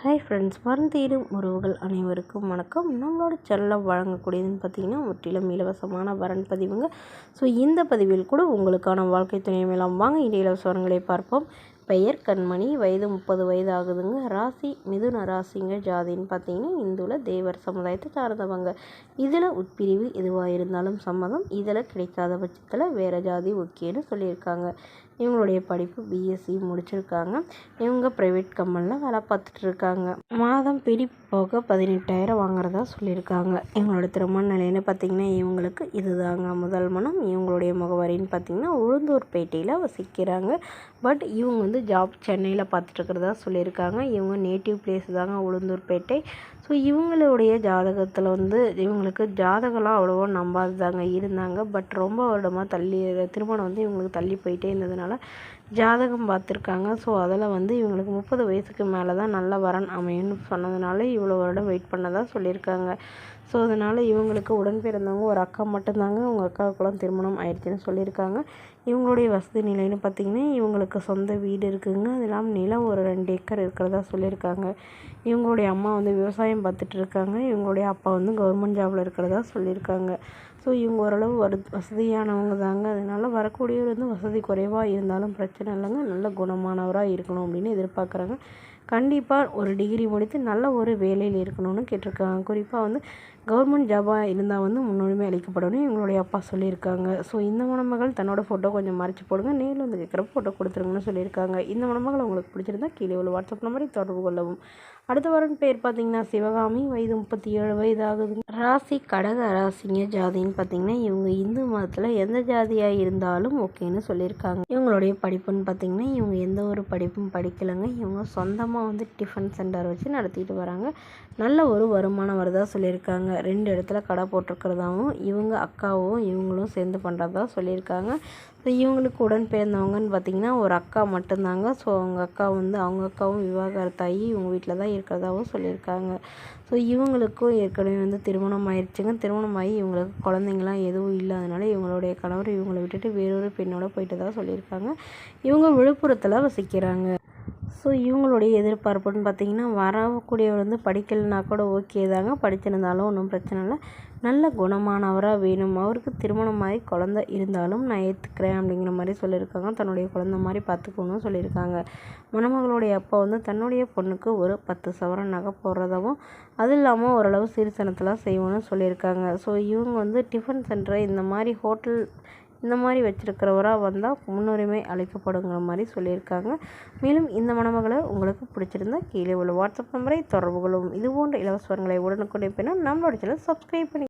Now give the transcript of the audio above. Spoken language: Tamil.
ஹாய் ஃப்ரெண்ட்ஸ், தேடும் உறவுகள் அனைவருக்கும் வணக்கம். நம்மளோட சேனலில் வழங்கக்கூடியதுன்னு பார்த்திங்கன்னா முற்றிலும் இலவசமான வரன் பதிவுங்க. ஸோ இந்த பதிவில் கூட உங்களுக்கான வாழ்க்கை துணை மேலாம் வாங்க இந்த இலவச வரன்களை பார்ப்போம். பெயர் கண்மணி, வயது 30 வயது ஆகுதுங்க. ராசி மிதுன ராசிங்க. ஜாதின்னு பார்த்தீங்கன்னா இந்துவில் தேவர் சமுதாயத்தை சார்ந்தவங்க. இதில் உட்பிரிவு எதுவாக இருந்தாலும் சம்மதம். இதில் கிடைக்காத பட்சத்தில் வேறு ஜாதி ஓகேன்னு சொல்லியிருக்காங்க. இவங்களுடைய படிப்பு பிஎஸ்சி முடிச்சிருக்காங்க. இவங்க ப்ரைவேட் கம்பெனியில் வேலை பார்த்துட்டு இருக்காங்க. மாதம் பிடி போக 18,000 வாங்குறதா சொல்லியிருக்காங்க. இவங்களோட திருமண நிலைன்னு பார்த்திங்கன்னா இவங்களுக்கு இதுதாங்க முதல் மனம். இவங்களுடைய முகவரின்னு பார்த்திங்கன்னா உளுந்தூர்பேட்டையில் வசிக்கிறாங்க. பட் இவங்க ஜாப் சென்னையில் பார்த்துட்ருக்கிறதா சொல்லியிருக்காங்க. இவங்க நேட்டிவ் பிளேஸ் தாங்க உளுந்தூர்பேட்டை. ஸோ இவங்களுடைய ஜாதகத்தில் இவங்களுக்கு ஜாதகம்லாம் அவ்வளோவா நம்பாததாங்க இருந்தாங்க. பட் ரொம்ப வருடமாக திருமணம் இவங்களுக்கு தள்ளி போயிட்டே இருந்ததுனால ஜாதகம் பார்த்துருக்காங்க. ஸோ அதில் இவங்களுக்கு 30 வயசுக்கு மேலே தான் நல்ல வரன் அமையும்னு சொன்னதுனால இவ்வளோ வருடம் வெயிட் பண்ணதாக சொல்லியிருக்காங்க. ஸோ அதனால் இவங்களுக்கு உடன் பிறந்தவங்க ஒரு அக்கா மட்டும்தாங்க. அவங்க அக்காவுக்குலாம் திருமணம் ஆயிடுச்சுன்னு சொல்லியிருக்காங்க. இவங்களுடைய வசதி நிலைன்னு பார்த்திங்கன்னா இவங்களுக்கு சொந்த வீடு இருக்குதுங்க. அது இல்லாமல் நிலம் ஒரு 2 ஏக்கர் இருக்கிறதா சொல்லியிருக்காங்க. இவங்களுடைய அம்மா விவசாயம் பார்த்துட்டு இருக்காங்க. இவங்களுடைய அப்பா கவர்மெண்ட் ஜாபில் இருக்கிறதா சொல்லியிருக்காங்க. ஸோ இவங்க ஓரளவு வசதியானவங்க தாங்க. அதனால் வரக்கூடியவர் வசதி குறைவாக இருந்தாலும் பிரச்சனை இல்லைங்க. நல்ல குணமானவராக இருக்கணும் அப்படின்னு எதிர்பார்க்குறாங்க. கண்டிப்பாக ஒரு டிகிரி முடித்து நல்ல ஒரு வேலையில் இருக்கணும்னு கேட்டிருக்காங்க. குறிப்பாக கவர்மெண்ட் ஜாபாக இருந்தால் முன்னுரிமை அளிக்கப்படணும் இவங்களுடைய அப்பா சொல்லியிருக்காங்க. ஸோ இந்த மணமகள் தன்னோட ஃபோட்டோ கொஞ்சம் மறைச்சி போடுங்க, நேரில் கேட்குற ஃபோட்டோ கொடுத்துருங்கன்னு சொல்லியிருக்காங்க. இந்த மணமகள் உங்களுக்கு பிடிச்சிருந்தா கீழே உள்ள வாட்ஸ்அப் நம்பரை தொடர்பு கொள்ளவும். அடுத்த வரன் பேர் பார்த்திங்கன்னா சிவகாமி, வயது 37 வயது ஆகுது. ராசி கடக ராசிங்க. ஜாதின்னு பார்த்திங்கன்னா இவங்க இந்து மதத்தில் எந்த ஜாதியாக இருந்தாலும் ஓகேன்னு சொல்லியிருக்காங்க. இவங்களுடைய படிப்புன்னு பார்த்திங்கன்னா இவங்க எந்த ஒரு படிப்பும் படிக்கலைங்க. இவங்க சொந்தமாக டிஃபன் சென்டர் வச்சு நடத்திட்டு வராங்க. நல்ல ஒரு வருமானம் வருதா சொல்லியிருக்காங்க. 2 இடத்துல கடை போட்டிருக்கிறதாவும் இவங்க அக்காவும் இவங்களும் சேர்ந்து பண்ணுறதா சொல்லியிருக்காங்க. ஸோ இவங்களுக்கு உடன் பிறந்தவங்கன்னு பார்த்திங்கன்னா ஒரு அக்கா மட்டும்தாங்க. ஸோ அவங்க அக்காவும் விவாகரத்தாகி இவங்க வீட்டில் தான் இருக்கிறதாவும் சொல்லியிருக்காங்க. ஸோ இவங்களுக்கும் ஏற்கனவே திருமணம் ஆயிடுச்சுங்க. திருமணம் ஆகி இவங்களுக்கு குழந்தைங்களாம் எதுவும் இல்லாதனால இவங்களுடைய கணவர் இவங்களை விட்டுட்டு வேறொரு பெண்ணோட போயிட்டதாக சொல்லியிருக்காங்க. இவங்க விழுப்புரத்தில் வசிக்கிறாங்க. ஸோ இவங்களுடைய எதிர்பார்ப்புன்னு பார்த்திங்கன்னா வரக்கூடியவர் படிக்கலைன்னா கூட ஓகே தாங்க. படிச்சிருந்தாலும் ஒன்றும் பிரச்சனை இல்லை. நல்ல குணமானவராக வேணும். அவருக்கு திருமணமாகி குழந்தை இருந்தாலும் நான் ஏற்றுக்கிறேன் அப்படிங்கிற மாதிரி சொல்லியிருக்காங்க. தன்னுடைய குழந்தை மாதிரி பார்த்துக்கணும்னு சொல்லியிருக்காங்க. மணமகளுடைய அப்பா தன்னுடைய பொண்ணுக்கு ஒரு 10 சவரன் நகை போடுறதாகவும் அது இல்லாமல் ஓரளவு சீர்சனத்தெல்லாம் செய்வோன்னு சொல்லியிருக்காங்க. ஸோ இவங்க டிஃபன் சென்டர் இந்த மாதிரி ஹோட்டல் இந்த மாதிரி வச்சுருக்கிறவராக வந்தால் முன்னுரிமை அளிக்கப்படுங்கிற மாதிரி சொல்லியிருக்காங்க. மேலும் இந்த மணமகளை உங்களுக்கு பிடிச்சிருந்தா கீழே உள்ள வாட்ஸ்அப் நம்பரை தொடர்பு கொள்ளும். இது போன்ற இலவச வரன்களை உடனுக்குடன் பெற நம்மளோட சேனல் சப்ஸ்கிரைப் பண்ணி